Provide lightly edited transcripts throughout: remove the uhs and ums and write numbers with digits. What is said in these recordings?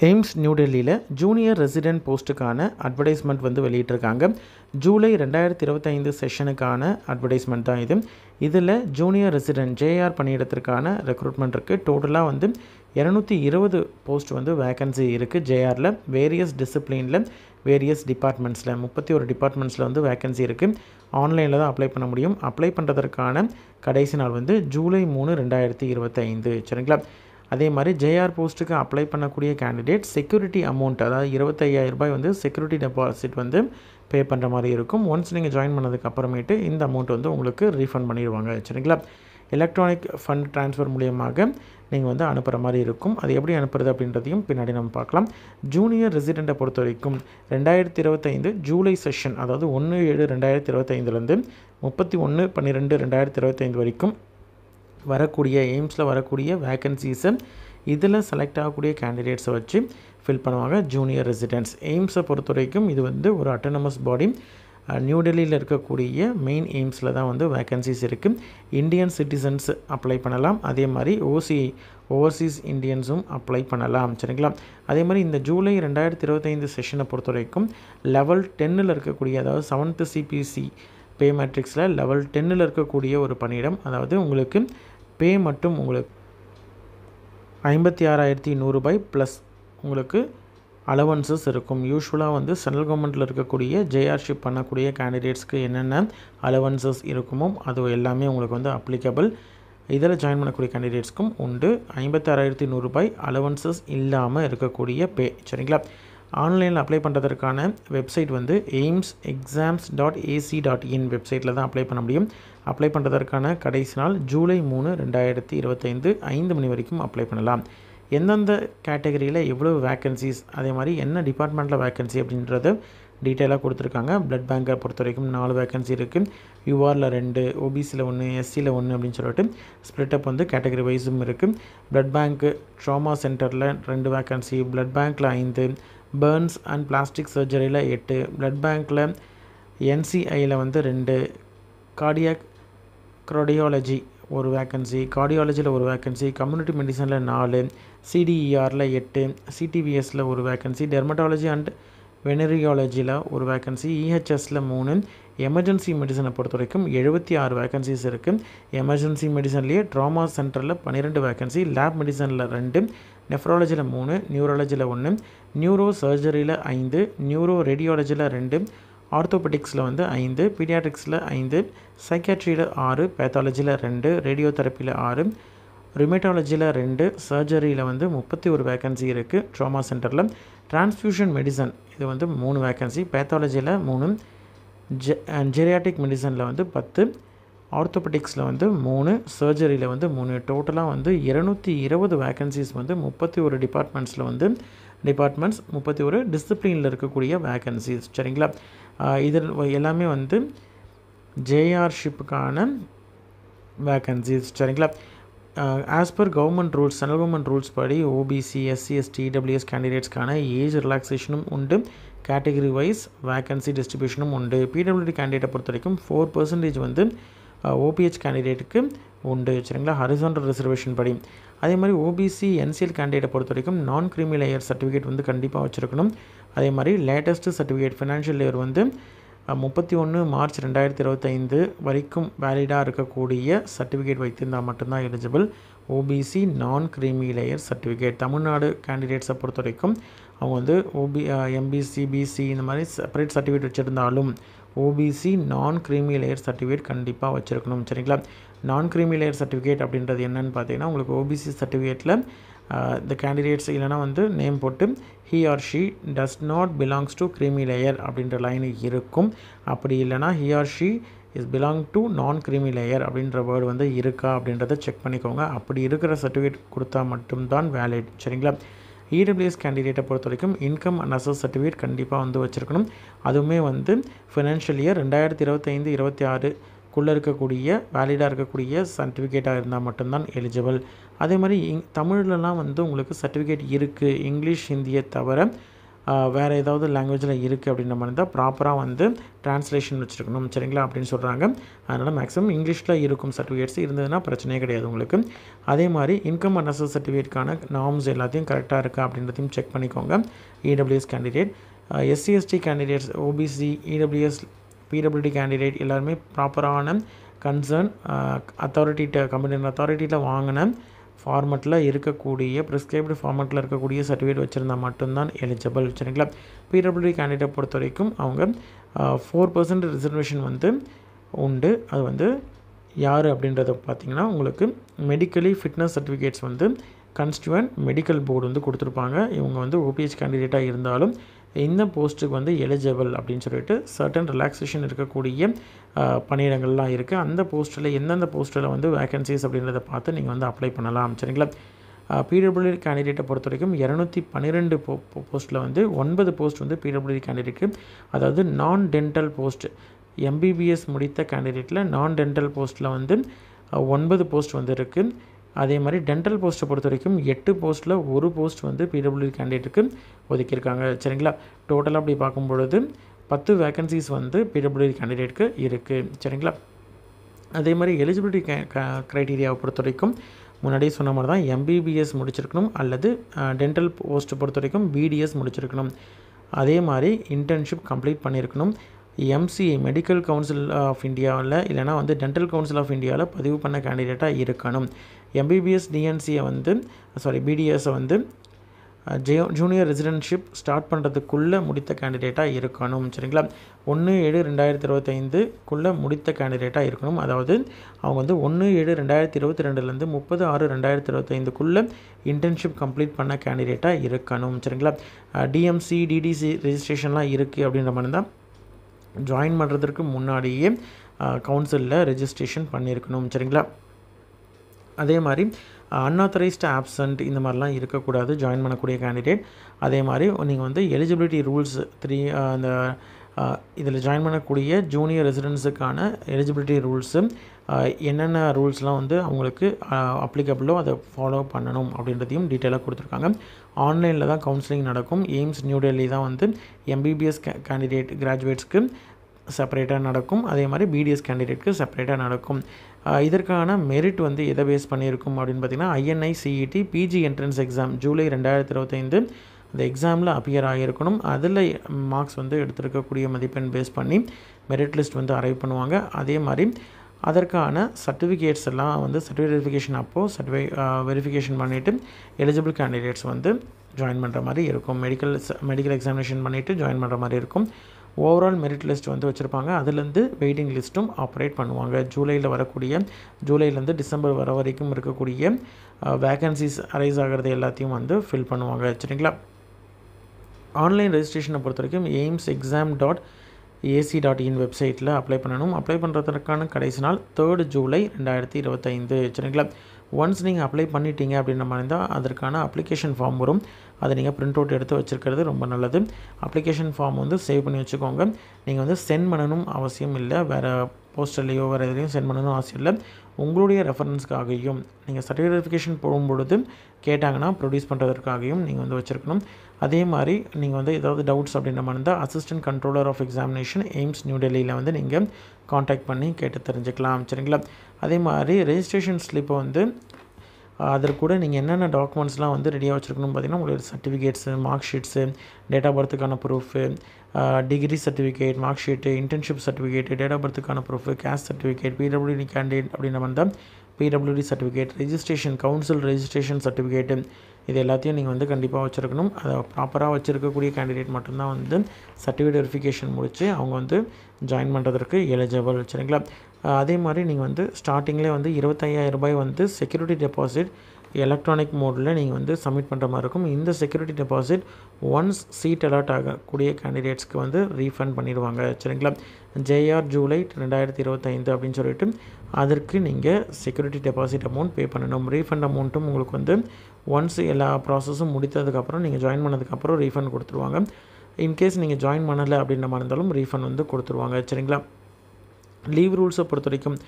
AIIMS new டெல்லியில் junior resident போஸ்ட்டுக்கான advertisement வந்து வெளியிட்டிருக்காங்க. ஜூலை 2025 செஷனுக்கான அட்வர்டைஸ்மெண்ட் தான் இது. இதில் ஜூனியர் ரெசிடென்ட் ஜேஆர் பணியிடத்திற்கான ரெக்ரூட்மெண்ட் இருக்குது. டோட்டலாக வந்து 220 போஸ்ட் வந்து வேக்கன்சி இருக்குது ஜேஆரில். வேரியஸ் டிசிப்ளினில் வேரியஸ் டிபார்ட்மெண்ட்ஸில் 31 டிபார்ட்மெண்ட்ஸில் வந்து வேக்கன்சி இருக்குது. ஆன்லைனில் தான் அப்ளை பண்ண முடியும். அப்ளை பண்ணுறதற்கான கடைசி நாள் வந்து ஜூலை 3, 2025. சரிங்களா? அதே மாதிரி ஜேஆர் போஸ்ட்டுக்கு அப்ளை பண்ணக்கூடிய கேண்டிடேட் செக்யூரிட்டி அமௌண்ட், அதாவது 25,000 ரூபாய் வந்து செக்யூரிட்டி டெபாசிட் வந்து பே பண்ணுற மாதிரி இருக்கும். ஒன்ஸ் நீங்கள் ஜாயின் பண்ணதுக்கு அப்புறமேட்டு இந்த அமௌண்ட் வந்து உங்களுக்கு ரீஃபண்ட் பண்ணிடுவாங்க. சரிங்களா? எலக்ட்ரானிக் ஃபண்ட் ட்ரான்ஸ்ஃபர் மூலியமாக நீங்கள் வந்து அனுப்புகிற மாதிரி இருக்கும். அது எப்படி அனுப்புறது அப்படின்றதையும் பின்னாடி நம்ம பார்க்கலாம். ஜூனியர் ரெசிடெண்ட்டை பொறுத்த வரைக்கும் 2025 ஜூலை செஷன், அதாவது 1/7/2025லேருந்து 31/12/2025 வரைக்கும் வரக்கூடிய எய்ம்ஸில் வரக்கூடிய வேக்கன்சிஸை இதில் செலக்ட் ஆகக்கூடிய கேண்டிடேட்ஸை வச்சு ஃபில் பண்ணுவாங்க ஜூனியர் ரெசிடென்ட்ஸ். எய்ம்ஸை பொறுத்த வரைக்கும் இது வந்து ஒரு அட்டானமஸ் பாடி. நியூ டெல்லியில் இருக்கக்கூடிய மெயின் எய்ம்ஸில் தான் வந்து வேக்கன்சிஸ் இருக்குது. இந்தியன் சிட்டிசன்ஸ் அப்ளை பண்ணலாம். அதே மாதிரி ஓவர்சீஸ் இந்தியன்ஸும் அப்ளை பண்ணலாம். சரிங்களா? அதே மாதிரி இந்த ஜூலை 2025 செஷனை பொறுத்த வரைக்கும் லெவல் 10ல் இருக்கக்கூடிய, அதாவது 7th CPC பே மேட்ரிக்ஸில் லெவல் 10ல் இருக்கக்கூடிய ஒரு பணியிடம். அதாவது உங்களுக்கு பே மட்டும் உங்களுக்கு 56,100 ரூபாய் ப்ளஸ் உங்களுக்கு அலவன்சஸ் இருக்கும். யூஸ்வலாக வந்து சென்ட்ரல் கவர்மெண்ட்டில் இருக்கக்கூடிய ஜேஆர்ஷிப் பண்ணக்கூடிய கேண்டிடேட்ஸ்க்கு என்னென்ன அலவன்சஸ் இருக்குமோ அது எல்லாமே உங்களுக்கு வந்து அப்ளிகபிள். இதில் ஜாயின் பண்ணக்கூடிய கேண்டிடேட்ஸ்க்கும் உண்டு. 56,100 ரூபாய் அலவன்சஸ் இல்லாமல் இருக்கக்கூடிய பே. சரிங்களா? ஆன்லைனில் அப்ளை பண்ணுறதற்கான வெப்சைட் வந்து aimsexams.ac.in வெப்சைட்டில் தான் அப்ளை பண்ண முடியும். அப்ளை பண்ணுறதற்கான கடைசி நாள் ஜூலை 3, 2025 5 மணி வரைக்கும் அப்ளை பண்ணலாம். எந்தெந்த கேட்டகரியில் எவ்வளோ வேக்கன்சிஸ், அதே மாதிரி என்ன டிபார்ட்மெண்ட்டில் வேக்கன்சி அப்படின்றத டீட்டெயிலாக கொடுத்துருக்காங்க. பிளட் பேங்கை பொறுத்த வரைக்கும் 4 வேக்கன்சி இருக்குது. யூஆரில் 2, ஓபிசியில் 1, எஸ்சியில் 1 அப்படின்னு சொல்லிட்டு ஸ்ப்ளிட்டப் வந்து கேட்டகரி வைஸும் இருக்குது. பிளட் பேங்க்கு ட்ராமா சென்டரில் 2 வேக்கன்சி, பிளட் பேங்க்கில் 5, பர்ன்ஸ் அண்ட் பிளாஸ்டிக் சர்ஜரியில் 8, பிளட் பேங்க்கில் என்சிஐயில் வந்து 2, கார்டியாக் கார்டியாலஜி 1 வேக்கன்சி, கார்டியாலஜியில் 1 வேக்கன்சி, கம்யூனிட்டி மெடிசனில் 4, சிடிஇஆரில் 8, சிடிவிஎஸில் 1 வேக்கன்சி, டெர்மட்டாலஜி அண்ட் வெனரியாலஜியில் 1 வேக்கன்சி, இஹெச்எஸில் 3. எமர்ஜென்சி மெடிசனை பொறுத்த வரைக்கும் 76 வேக்கன்சிஸ் இருக்குது. எமர்ஜென்சி மெடிசன்லேயே ட்ராமா சென்டரில் 12 வேக்கன்சி, லேப் மெடிசனில் 2, நெஃப்ராலஜியில் 3, நியூராலஜியில் 1, நியூரோ சர்ஜரியில் 5, நியூரோ ரேடியாலஜியில் 2, ஆர்த்தோபெடிக்ஸில் வந்து 5, பீடியாட்ரிக்ஸில் 5, சைக்காட்ரியில் 6, பேத்தாலஜியில் 2, ரேடியோ தெரப்பியில் 6, ரிமேட்டாலஜியில் 2, சர்ஜரியில் வந்து 31 வேக்கன்சி இருக்குது. ட்ராமா சென்டரில் டிரான்ஸ்ஃபியூஷன் மெடிசன் இது வந்து 3 வேக்கன்சி, பேத்தாலஜியில் 3, ஜெரியாட்டிக் மெடிசனில் வந்து 10, ஆர்த்தோபெடிக்ஸில் வந்து 3, சர்ஜரியில் வந்து 3. டோட்டலாக வந்து 220 வேக்கன்சிஸ் வந்து 31 டிபார்ட்மெண்ட்ஸில் வந்து 31 டிசிப்ளினில் இருக்கக்கூடிய வேக்கன்சிஸ். சரிங்களா? இதில் எல்லாமே வந்து ஜேஆர்ஷிப்புக்கான வேக்கன்சிஸ். சரிங்களா? As per government rules, central government rules படி ஓபிசி, எஸ்சி, எஸ்டி, இடபிள்யூஎஸ் கேண்டிடேட்ஸ்க்கான ஏஜ் ரிலாக்ஸேஷனும் உண்டு. கேட்டகரி வைஸ் வேக்கன்சி டிஸ்ட்ரிபியூஷனும் உண்டு. பிடபிள்யூடி கேண்டிடேட்டை பொறுத்த வரைக்கும் 4% வந்து ஓபிஹெச் கேண்டிடேட்டுக்கு உண்டு. சரிங்களா? ஹரிசாண்டல் ரிசர்வேஷன் படி. அதே மாதிரி ஓபிசி என்சிஎல் கேண்டிடேட்டை பொறுத்த வரைக்கும் நான் கிரீமி லேயர் சர்டிஃபிகேட் வந்து கண்டிப்பாக வச்சுருக்கணும். அதே மாதிரி லேட்டஸ்ட்டு சர்டிஃபிகேட் ஃபினான்ஷியல் லேயர் வந்து 31 மார்ச் 2025 வரைக்கும் வேலிடாக இருக்கக்கூடிய சர்டிஃபிகேட் வைத்திருந்தால் மட்டும்தான் eligible. OBC non creamy layer certificate. Tamil Nadu கேண்டிடேட்ஸை பொறுத்த வரைக்கும் அவங்க வந்து எம்பிசி, பிசி இந்த மாதிரி செப்பரேட் சர்டிஃபிகேட் வச்சுருந்தாலும் OBC non creamy layer certificate கண்டிப்பாக வச்சுருக்கணும். சரிங்களா? நான் கிரீமி லேயர் சர்டிஃபிகேட் அப்படின்றது என்னென்னு பார்த்தீங்கன்னா, உங்களுக்கு ஓபிசி சர்டிஃபிகேட்டில் இந்த கேண்டிடேட்ஸ் இல்லைனா வந்து நேம் போட்டு he or she does not belongs to creamy layer அப்படின்ற லைன் இருக்கும். அப்படி இல்லைனா he or she is belong to non creamy layer அப்படின்ற வேர்டு வந்து இருக்கா அப்படின்றத செக் பண்ணிக்கோங்க. அப்படி இருக்கிற சர்டிஃபிகேட் கொடுத்தா மட்டும்தான் வேலிட். சரிங்களா? இடபிள்யூஎஸ் கேண்டிடேட்டை பொறுத்த வரைக்கும் இன்கம் அண்ட் அசஸ் சர்டிஃபிகேட் கண்டிப்பாக வந்து வச்சுருக்கணும். அதுவுமே வந்து ஃபினான்ஷியல் இயர் 2025-26க்குள்ளே இருக்கக்கூடிய வேலிடாக இருக்கக்கூடிய சர்டிஃபிகேட்டாக இருந்தால் மட்டும்தான் எலிஜிபிள். அதே மாதிரி தமிழ்லலாம் வந்து உங்களுக்கு சர்டிஃபிகேட் இருக்குது. இங்கிலீஷ், ஹிந்தியை தவிர வேறு ஏதாவது லாங்குவேஜில் இருக்குது அப்படின்ற மாதிரி இருந்தால் ப்ராப்பராக வந்து ட்ரான்ஸ்லேஷன் வச்சுருக்கணும் சரிங்களா அப்படின்னு சொல்கிறாங்க. அதனால் மேக்ஸிமம் இங்கிலீஷில் இருக்கும் சர்டிஃபிகேட்ஸ் இருந்ததுன்னா பிரச்சனையே கிடையாது உங்களுக்கு. அதே மாதிரி இன்கம் அண்ட் அசஸ் சர்டிஃபிகேட்கான நார்ம்ஸ் எல்லாத்தையும் கரெக்டாக இருக்கா அப்படின்றதையும் செக் பண்ணிக்கோங்க. EWS candidate, SC ST candidates, OBC, EWS, பிடபிள்யூடி கேண்டிடேட் எல்லாருமே ப்ராப்பரான கன்சர்ன் கம்பெனி அத்தாரிட்டியில் வாங்கின ஃபார்மெட்டில் இருக்கக்கூடிய ப்ரிஸ்கிரைப்டு ஃபார்மெட்டில் இருக்கக்கூடிய சர்டிஃபிகேட் வச்சுருந்தா மட்டும்தான் எலிஜிபிள் சரிங்களா. பிடபிள்யூடி கேண்டிடேட் பொறுத்த வரைக்கும் அவங்க 4% ரிசர்வேஷன் வந்து உண்டு. அது வந்து யார் அப்படின்றத பார்த்திங்கன்னா உங்களுக்கு மெடிக்கலி ஃபிட்னஸ் சர்டிஃபிகேட்ஸ் வந்து கன்ஸ்டியூவன்ட் மெடிக்கல் போர்டு வந்து கொடுத்துருப்பாங்க. இவங்க வந்து ஓபிஹெச் கேண்டிடேட்டாக இருந்தாலும் இந்த போஸ்ட்டுக்கு வந்து எலிஜிபிள் அப்படின்னு சொல்லிட்டு சர்டன் ரிலாக்ஸேஷன் இருக்கக்கூடிய பணியிடங்கள்லாம் இருக்குது. அந்த போஸ்ட்டில் எந்தெந்த போஸ்ட்டில் வந்து வேகன்சிஸ் அப்படின்றத பார்த்து நீங்கள் வந்து அப்ளை பண்ணலாம் சரிங்களா. பிடபிள்யூடி கேண்டிடேட்டை பொறுத்த வரைக்கும் 212 போஸ்ட்டில் வந்து 9 போஸ்ட் வந்து பிடபிள்யூடி கேண்டிடேட்டுக்கு, அதாவது நான் டென்டல் போஸ்ட் எம்பிபிஎஸ் முடித்த கேண்டிடேட்டில் நான் டென்டல் போஸ்ட்டில் வந்து 9 போஸ்ட் வந்து இருக்குது. அதே மாதிரி டென்டல் போஸ்ட்டை பொறுத்த வரைக்கும் 8 போஸ்ட்டில் 1 போஸ்ட் வந்து பிடபிள்யூடி கேண்டிடேட்டுக்கு ஒதுக்கியிருக்காங்க சரிங்களா. டோட்டலாக அப்படி பார்க்கும்பொழுது 10 வேகன்சிஸ் வந்து பிடபிள்யூடி கேண்டிடேட்டுக்கு இருக்குது சரிங்களா. அதே மாதிரி எலிஜிபிலிட்டி க்ரைட்டீரியாவை பொறுத்த வரைக்கும் முன்னாடியே சொன்ன மாதிரி தான் எம்பிபிஎஸ் முடிச்சிருக்கணும் அல்லது டென்டல் போஸ்ட்டை பொறுத்த வரைக்கும் பிடிஎஸ் முடிச்சிருக்கணும். அதே மாதிரி இன்டர்ன்ஷிப் கம்ப்ளீட் பண்ணியிருக்கணும். எம்சிஏ மெடிக்கல் கவுன்சில் ஆஃப் இந்தியாவில் இல்லைனா வந்து டென்டல் கவுன்சில் ஆஃப் இந்தியாவில் பதிவு பண்ண கேண்டிடேட்டாக இருக்கணும். எம்பிபிஎஸ் டிஎன்சியை வந்து பிடிஎஸை வந்து ஜூனியர் ரெசிடென்ட்ஷிப் ஸ்டார்ட் பண்ணுறதுக்குள்ளே முடித்த கேண்டிடேட்டாக இருக்கணும் சரிங்களா. 1/7/2025க்குள்ளே முடித்த கேண்டிடேட்டாக இருக்கணும். அதாவது அவங்க வந்து 1/7/2022லேருந்து 30/6/2025க்குள்ளே இன்டர்ன்ஷிப் கம்ப்ளீட் பண்ண கேண்டிடேட்டாக இருக்கணும் சரிங்களா. டிஎம்சி டிடிசி ரெஜிஸ்ட்ரேஷன்லாம் இருக்குது அப்படின்ற மாதிரி தான் ஜாயின் பண்ணுறதுக்கு முன்னாடியே கவுன்சிலில் ரெஜிஸ்ட்ரேஷன் பண்ணியிருக்கணும் சரிங்களா. அதே மாதிரி அன்ஆத்தரைஸ்டு ஆப்சண்ட் இந்த மாதிரிலாம் இருக்கக்கூடாது ஜாயின் பண்ணக்கூடிய கேண்டிடேட். அதே மாதிரி நீங்கள் வந்து எலிஜிபிலிட்டி ரூல்ஸ் அந்த இதில் ஜாயின் பண்ணக்கூடிய ஜூனியர் ரெசிடென்ஸுக்கான எலிஜிபிலிட்டி ரூல்ஸு என்னென்ன ரூல்ஸ்லாம் வந்து அவங்களுக்கு அப்ளிகபிளோ அதை ஃபாலோ பண்ணணும் அப்படின்றதையும் டீட்டெயிலாக கொடுத்துருக்காங்க. ஆன்லைனில் தான் கவுன்சிலிங் நடக்கும். எய்ம்ஸ் நியூ டெல்லி தான் வந்து எம்பிபிஎஸ் கேண்டிடேட் கிராஜுவேட்ஸ்க்கு செப்பரேட்டாக நடக்கும். அதே மாதிரி பிடிஎஸ் கேண்டிடேட்க்கு செப்பரேட்டாக நடக்கும். இதற்கான மெரிட் வந்து எதை பேஸ் பண்ணியிருக்கும் அப்படின்னு பார்த்திங்கன்னா INI CET PG entrance exam July 2025 அந்த எக்ஸாமில் அப்பியர் ஆகியிருக்கணும். அதில் மார்க்ஸ் வந்து எடுத்திருக்கக்கூடிய மதிப்பெண் பேஸ் பண்ணி மெரிட் லிஸ்ட் வந்து அரைவ் பண்ணுவாங்க. அதே மாதிரி அதற்கான சர்டிஃபிகேட்ஸ் எல்லாம் வந்து சர்டிஃபிகேட் வெரிஃபிகேஷன் அப்போது வெரிஃபிகேஷன் பண்ணிவிட்டு எலிஜிபிள் கேண்டிடேட்ஸ் வந்து ஜாயின் பண்ணுற மாதிரி இருக்கும். மெடிக்கல் எக்ஸாமினேஷன் பண்ணிவிட்டு ஜாயின் பண்ணுற மாதிரி இருக்கும். ஓவரால் மெரிட் லிஸ்ட் வந்து வச்சுருப்பாங்க. அதுலேருந்து வெயிட்டிங் லிஸ்ட்டும் ஆப்ரேட் பண்ணுவாங்க. ஜூலைலேருந்து டிசம்பர் வர வரைக்கும் இருக்கக்கூடிய வேகன்சிஸ் அரைஸ் ஆகிறது எல்லாத்தையும் வந்து ஃபில் பண்ணுவாங்க சரிங்களா. ஆன்லைன் ரெஜிஸ்ட்ரேஷனை பொறுத்த வரைக்கும் aims.exam.ac.in வெப்சைட்டில் அப்ளை பண்ணணும். அப்ளை பண்ணுறதுக்கான கடைசி நாள் 3 ஜூலை 2025 சரிங்களா. ஒன்ஸ் நீங்கள் அப்ளை பண்ணிட்டீங்க அப்படின்ற மாதிரி இருந்தால் அதற்கான அப்ளிகேஷன் ஃபார்ம் வரும். அதை நீங்கள் பிரிண்ட் அவுட் எடுத்து வச்சுருக்கிறது ரொம்ப நல்லது. அப்ளிகேஷன் ஃபார்ம் வந்து சேவ் பண்ணி வச்சுக்கோங்க. நீங்கள் வந்து சென்ட் பண்ணணும் அவசியம் இல்லை. வேறு போஸ்டர்லேயோ வேறு எதுலேயும் சென்ட் பண்ணணும் அவசியம் இல்லை. உங்களுடைய ரெஃபரன்ஸ்க்காகவும் நீங்கள் சர்டிஃபிகேட் வெரிஃபிகேஷன் போகும்பொழுது கேட்டாங்கன்னா ப்ரொடியூஸ் பண்ணுறதுக்காகவும் நீங்கள் வந்து வச்சுருக்கணும். அதே மாதிரி நீங்கள் வந்து ஏதாவது டவுட்ஸ் அப்படின்ற மாதிரி இருந்தால் assistant controller of examination AIIMS new டெல்லியில் வந்து நீங்கள் காண்டாக்ட் பண்ணி கேட்டு தெரிஞ்சுக்கலாம் சரிங்களா. அதே மாதிரி ரெஜிஸ்ட்ரேஷன் ஸ்லிப்பை வந்து அதற்கு கூட நீங்கள் என்னென்ன டாக்குமெண்ட்ஸ்லாம் வந்து ரெடியாக வச்சுருக்கணும் பார்த்தீங்கன்னா உங்களுக்கு certificates, mark sheets, date of பர்த்துக்கான proof, degree certificate, mark sheet, internship certificate, date of பர்த்துக்கான ப்ரூஃபு, கேஸ்ட் சர்டிஃபிகேட், பிடபிள்யூடி கேண்டிடேட் அப்படின்ற மாதிரி தான் பிடபிள்யூடி certificate, registration council registration certificate இது எல்லாத்தையும் நீங்கள் வந்து கண்டிப்பாக வச்சுருக்கணும். அதை ப்ராப்பராக வச்சுருக்கக்கூடிய கேண்டிடேட் மட்டும்தான் வந்து சர்டிஃபிகேட் வெரிஃபிகேஷன் முடித்து அவங்க வந்து ஜாயின் பண்ணுறதுக்கு எலிஜிபிள் சரிங்களா. அதே மாதிரி நீங்கள் வந்து ஸ்டார்டிங்லேயே வந்து 25,000 ரூபாய் வந்து செக்யூரிட்டி டெபாசிட் எலக்ட்ரானிக் மோடில் நீங்கள் வந்து சப்மிட் பண்ணுற மாதிரி இருக்கும். இந்த security deposit once seat allot ஆகக்கூடிய கேண்டிடேட்ஸ்க்கு வந்து ரீஃபண்ட் பண்ணிடுவாங்க சரிங்களா. ஜேஆர் ஜூலை 2025 அப்படின்னு சொல்லிட்டு அதற்கு நீங்கள் செக்யூரிட்டி டெபாசிட் அமௌண்ட் பே பண்ணணும். ரீஃபண்ட் அமௌண்ட்டும் உங்களுக்கு வந்து ஒன்ஸ் எல்லா ப்ராசஸும் முடித்ததுக்கப்புறம் நீங்கள் ஜாயின் பண்ணதுக்கப்புறம் ரீஃபண்ட் கொடுத்துருவாங்க. இன்கேஸ் நீங்கள் ஜாயின் பண்ணலை அப்படின்ற மாதிரி இருந்தாலும் ரீஃபண்ட் வந்து கொடுத்துருவாங்க சரிங்களா. லீவ் ரூல்ஸை பொறுத்த வரைக்கும்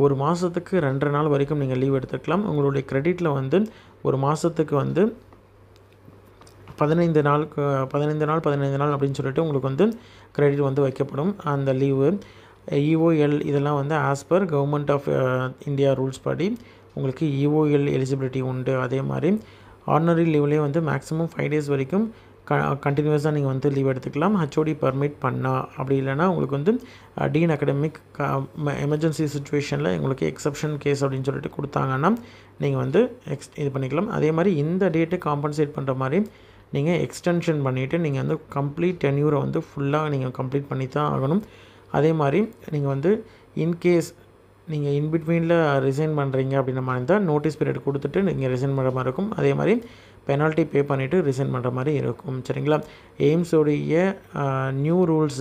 ஒரு மாதத்துக்கு 2 நாள் வரைக்கும் நீங்கள் லீவ் எடுத்துக்கலாம். உங்களுடைய கிரெடிட்டில் வந்து ஒரு மாதத்துக்கு வந்து 15 நாளுக்கு 15 நாள் அப்படின்னு சொல்லிட்டு உங்களுக்கு வந்து கிரெடிட் வந்து வைக்கப்படும் அந்த லீவு. EOL இதெல்லாம் வந்து as per government of India rules படி உங்களுக்கு EOL எலிஜிபிலிட்டி உண்டு. அதே மாதிரி ஆர்டினரி லீவ்லேயே வந்து மேக்ஸிமம் 5 டேஸ் வரைக்கும் கண்டினியூஸாக நீங்கள் வந்து லீவ் எடுத்துக்கலாம் HOD பர்மிட் பண்ணால். அப்படி இல்லைனா உங்களுக்கு வந்து டீன் அகடமிக் எமர்ஜென்சி சுச்சுவேஷனில் உங்களுக்கு எக்ஸப்ஷன் கேஸ் அப்படின்னு சொல்லிட்டு கொடுத்தாங்கன்னா நீங்கள் வந்து இது பண்ணிக்கலாம். அதே மாதிரி இந்த டேட்டு காம்பன்சேட் பண்ணுற மாதிரி நீங்கள் எக்ஸ்டென்ஷன் பண்ணிவிட்டு நீங்கள் வந்து கம்ப்ளீட் டென்யூரை வந்து ஃபுல்லாக நீங்கள் கம்ப்ளீட் பண்ணி தான் ஆகணும். அதே மாதிரி நீங்கள் வந்து இன்கேஸ் நீங்கள் இன்பிட்வீனில் ரிசைன் பண்ணுறீங்க அப்படின்ற மாதிரி இருந்தால் நோட்டீஸ் பீரியட் கொடுத்துட்டு நீங்கள் ரிசைன் பண்ணுற மாதிரி இருக்கும். அதே மாதிரி பெனால்ட்டி பே பண்ணிவிட்டு ரிசைன் பண்ணுற மாதிரி இருக்கும். சரிங்களா? எய்ம்ஸோடைய new rules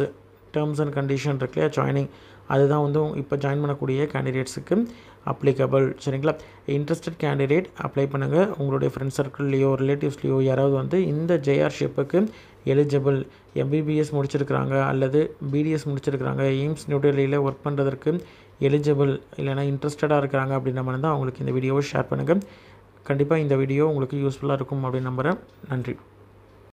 terms and condition இருக்கு இல்லையா, ஜாயினிங், அதுதான் வந்து இப்போ ஜாயின் பண்ணக்கூடிய கேண்டிடேட்ஸுக்கு அப்ளிகபிள். சரிங்களா? இன்ட்ரெஸ்டட் கேண்டிடேட் அப்ளை பண்ணுங்கள். உங்களுடைய ஃப்ரெண்ட் சர்க்கிள்லேயோ ரிலேட்டிவ்ஸ்லேயோ யாராவது வந்து இந்த ஜேஆர்ஷிப்புக்கு எலிஜிபிள், MBBS முடிச்சிருக்கிறாங்க அல்லது BDS முடிச்சிருக்கிறாங்க, எய்ம்ஸ் நியூ டெல்லியில் ஒர்க் பண்ணுறதற்கு எலிஜிபிள் இல்லைனா இன்ட்ரெஸ்டடாக இருக்கிறாங்க அப்படின்ற மாதிரி தான் அவங்களுக்கு இந்த வீடியோவை ஷேர் பண்ணுங்கள். கண்டிப்பாக இந்த வீடியோ உங்களுக்கு யூஸ்ஃபுல்லாக இருக்கும் அப்படின்னு நம்புகிறேன். நன்றி.